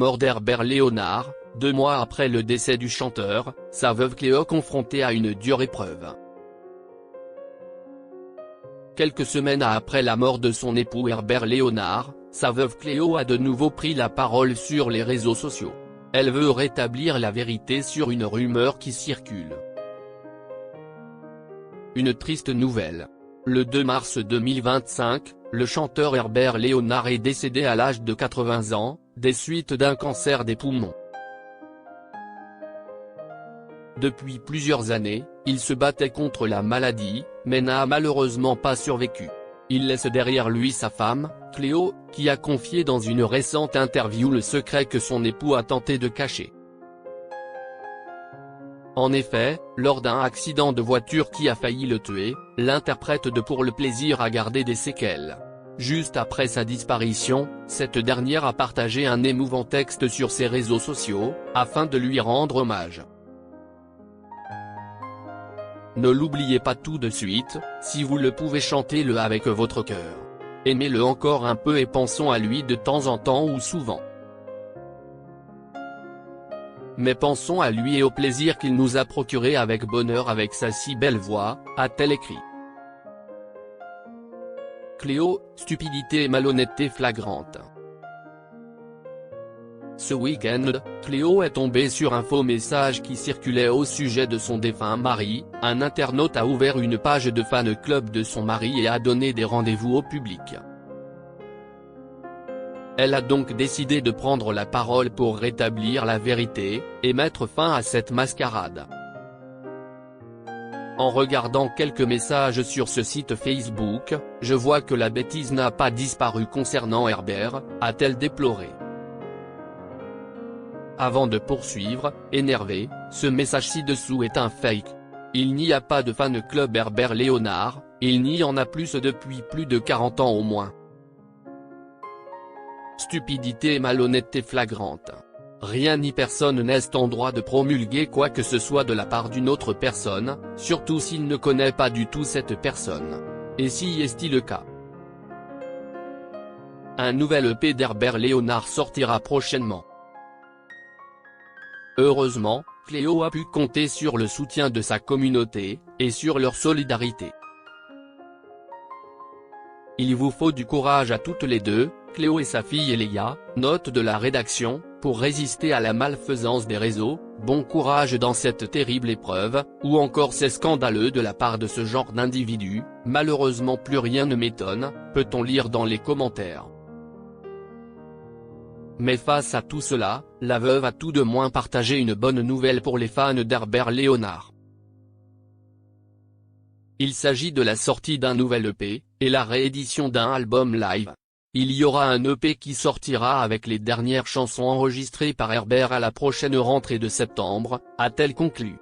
mort d'Herbert Léonard, 2 mois après le décès du chanteur, sa veuve Cléo confrontée à une dure épreuve. Quelques semaines après la mort de son époux Herbert Léonard, sa veuve Cléo a de nouveau pris la parole sur les réseaux sociaux. Elle veut rétablir la vérité sur une rumeur qui circule. Une triste nouvelle. Le 2 mars 2025, le chanteur Herbert Léonard est décédé à l'âge de 80 ans, des suites d'un cancer des poumons. Depuis plusieurs années, il se battait contre la maladie, mais n'a malheureusement pas survécu. Il laisse derrière lui sa femme, Cléo, qui a confié dans une récente interview le secret que son époux a tenté de cacher. En effet, lors d'un accident de voiture qui a failli le tuer, l'interprète de Pour le plaisir a gardé des séquelles. Juste après sa disparition, cette dernière a partagé un émouvant texte sur ses réseaux sociaux, afin de lui rendre hommage. Ne l'oubliez pas tout de suite, si vous le pouvez chantez-le avec votre cœur. Aimez-le encore un peu et pensons à lui de temps en temps ou souvent. Mais pensons à lui et au plaisir qu'il nous a procuré avec bonheur avec sa si belle voix, a-t-elle écrit. Cléo, stupidité et malhonnêteté flagrante. Ce week-end, Cléo est tombée sur un faux message qui circulait au sujet de son défunt mari. Un internaute a ouvert une page de fan club de son mari et a donné des rendez-vous au public. Elle a donc décidé de prendre la parole pour rétablir la vérité, et mettre fin à cette mascarade. En regardant quelques messages sur ce site Facebook, je vois que la bêtise n'a pas disparu concernant Herbert, a-t-elle déploré. Avant de poursuivre, énervé, ce message ci-dessous est un fake. Il n'y a pas de fan club Herbert Léonard, il n'y en a plus depuis plus de 40 ans au moins. Stupidité et malhonnêteté flagrante. Rien ni personne n'est en droit de promulguer quoi que ce soit de la part d'une autre personne, surtout s'il ne connaît pas du tout cette personne. Et si est-il le cas? Un nouvel EP d'Herbert Léonard sortira prochainement. Heureusement, Cléo a pu compter sur le soutien de sa communauté, et sur leur solidarité. Il vous faut du courage à toutes les deux, Cléo et sa fille Eléa, note de la rédaction, pour résister à la malfaisance des réseaux. Bon courage dans cette terrible épreuve, ou encore c'est scandaleux de la part de ce genre d'individu, malheureusement plus rien ne m'étonne, peut-on lire dans les commentaires. Mais face à tout cela, la veuve a tout de moins partagé une bonne nouvelle pour les fans d'Herbert Léonard. Il s'agit de la sortie d'un nouvel EP, et la réédition d'un album live. Il y aura un EP qui sortira avec les dernières chansons enregistrées par Herbert à la prochaine rentrée de septembre, a-t-elle conclu.